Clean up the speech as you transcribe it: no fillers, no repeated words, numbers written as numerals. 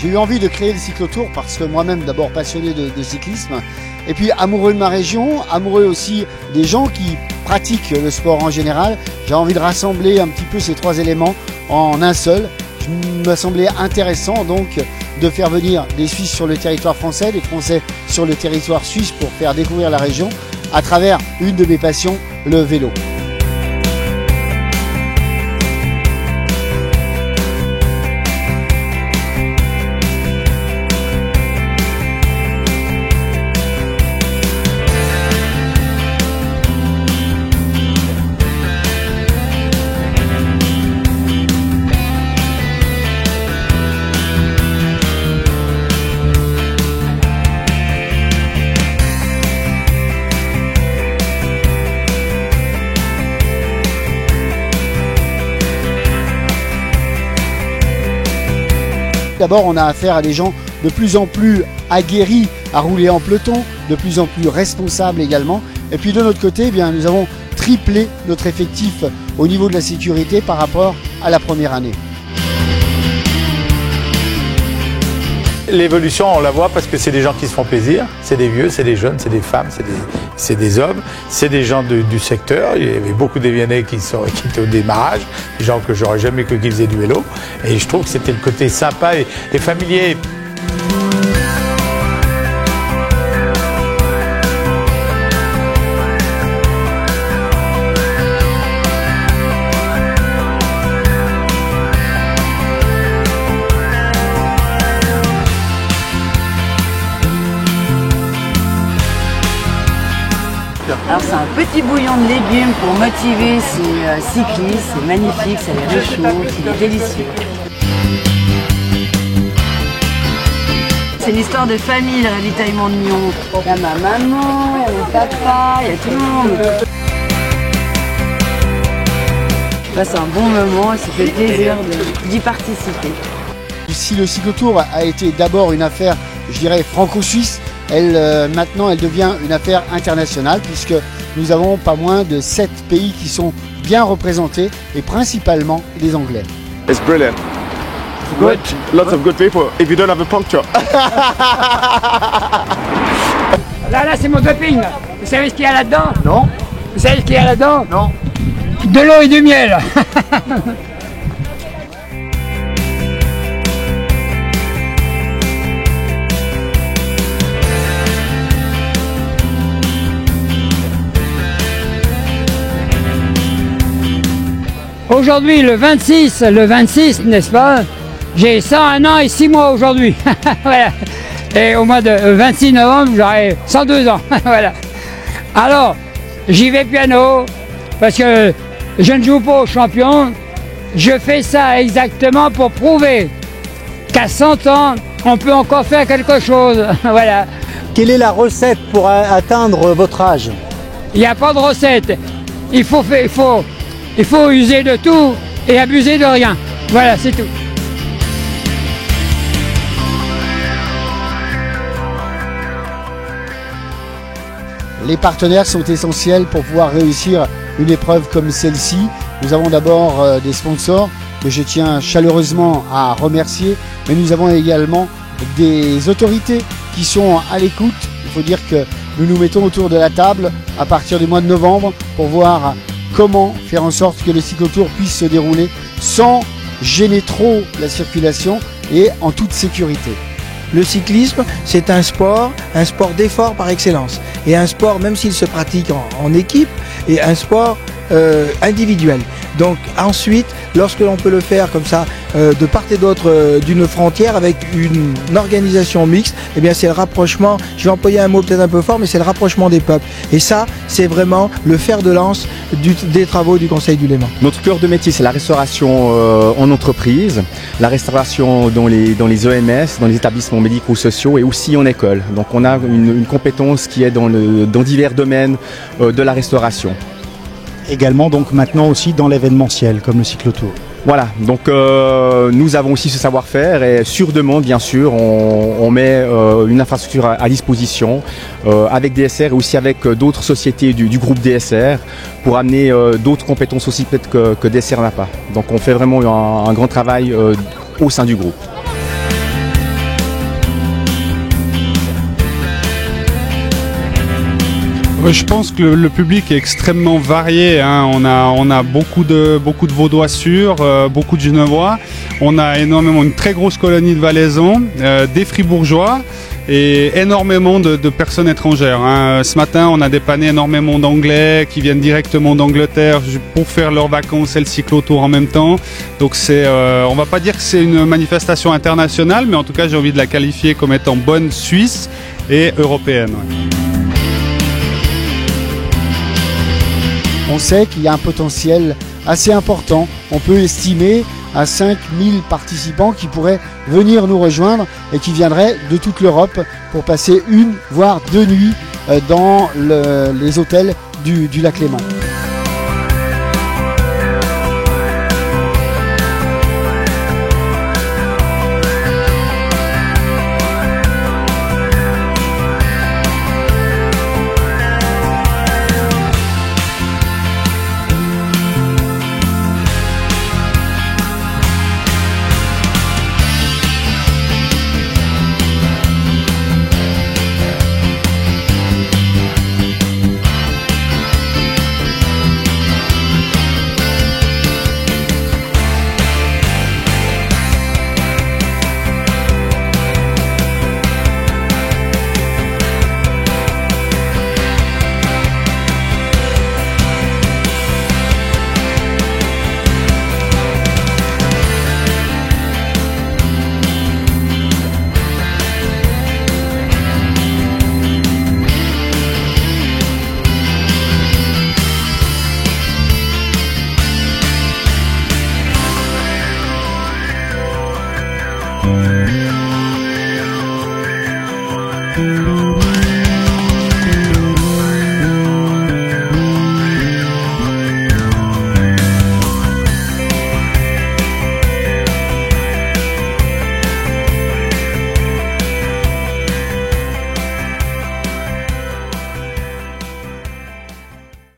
J'ai eu envie de créer le cyclotour parce que moi-même d'abord passionné de cyclisme et puis amoureux de ma région, amoureux aussi des gens qui pratiquent le sport en général. J'ai envie de rassembler un petit peu ces trois éléments en un seul. Il m'a semblé intéressant donc de faire venir des Suisses sur le territoire français, des Français sur le territoire suisse pour faire découvrir la région à travers une de mes passions, le vélo. D'abord, on a affaire à des gens de plus en plus aguerris à rouler en peloton, de plus en plus responsables également. Et puis de notre côté, eh bien, nous avons triplé notre effectif au niveau de la sécurité par rapport à la première année. L'évolution, on la voit parce que c'est des gens qui se font plaisir, c'est des vieux, c'est des jeunes, c'est des femmes, c'est des hommes, c'est des gens du secteur. Il y avait beaucoup de Viennais qui étaient au démarrage, des gens que j'aurais jamais cru qu'ils faisaient du vélo. Et je trouve que c'était le côté sympa et familier. Alors c'est un petit bouillon de légumes pour motiver ces cyclistes, c'est magnifique, ça les réchauffe, il est délicieux. C'est une histoire de famille, le ravitaillement de Nyon. Il y a ma maman, il y a mon papa, il y a tout le monde. Je passe un bon moment et ça fait plaisir d'y participer. Si le cyclotour a été d'abord une affaire, je dirais, franco-suisse, maintenant elle devient une affaire internationale puisque nous avons pas moins de 7 pays qui sont bien représentés et principalement les Anglais. It's brilliant. Good. Lots of good people. If you don't have a puncture. Là c'est mon doping. Vous savez ce qu'il y a là-dedans? Non. Vous savez ce qu'il y a là-dedans? Non. De l'eau et du miel. Aujourd'hui, le 26, n'est-ce pas? J'ai 101 ans et 6 mois aujourd'hui. Voilà. Et au mois de 26 novembre, j'aurai 102 ans. Voilà. Alors, j'y vais piano, parce que je ne joue pas au champion. Je fais ça exactement pour prouver qu'à 100 ans, on peut encore faire quelque chose. Voilà. Quelle est la recette pour atteindre votre âge? Il n'y a pas de recette. Il faut user de tout et abuser de rien. Voilà, c'est tout. Les partenaires sont essentiels pour pouvoir réussir une épreuve comme celle-ci. Nous avons d'abord des sponsors que je tiens chaleureusement à remercier, mais nous avons également des autorités qui sont à l'écoute. Il faut dire que nous nous mettons autour de la table à partir du mois de novembre pour voir comment faire en sorte que le cyclotour puisse se dérouler sans gêner trop la circulation et en toute sécurité. Le cyclisme, c'est un sport d'effort par excellence. Et un sport, même s'il se pratique en équipe, est un sport individuel. Donc ensuite, lorsque l'on peut le faire comme ça, de part et d'autre d'une frontière avec une organisation mixte, eh bien c'est le rapprochement, je vais employer un mot peut-être un peu fort, mais c'est le rapprochement des peuples. Et ça, c'est vraiment le fer de lance des travaux du Conseil du Léman. Notre cœur de métier, c'est la restauration en entreprise, la restauration dans les EMS, dans les établissements médico-sociaux et aussi en école. Donc on a une compétence qui est dans divers domaines de la restauration. Également donc maintenant aussi dans l'événementiel comme le cyclotour. Voilà, donc nous avons aussi ce savoir-faire et sur demande bien sûr on met une infrastructure à disposition avec DSR et aussi avec d'autres sociétés du groupe DSR pour amener d'autres compétences aussi peut-être que DSR n'a pas. Donc on fait vraiment un grand travail au sein du groupe. Je pense que le public est extrêmement varié, hein. On a beaucoup de Vaudois sûrs, beaucoup de Genevois. On a une très grosse colonie de Valaisans, des Fribourgeois et énormément de personnes étrangères, hein. Ce matin, on a dépanné énormément d'Anglais qui viennent directement d'Angleterre pour faire leurs vacances et le cyclotour en même temps. Donc on va pas dire que c'est une manifestation internationale, mais en tout cas, j'ai envie de la qualifier comme étant bonne suisse et européenne. Ouais. On sait qu'il y a un potentiel assez important. On peut estimer à 5000 participants qui pourraient venir nous rejoindre et qui viendraient de toute l'Europe pour passer 1 voire 2 nuits dans les hôtels du lac Léman.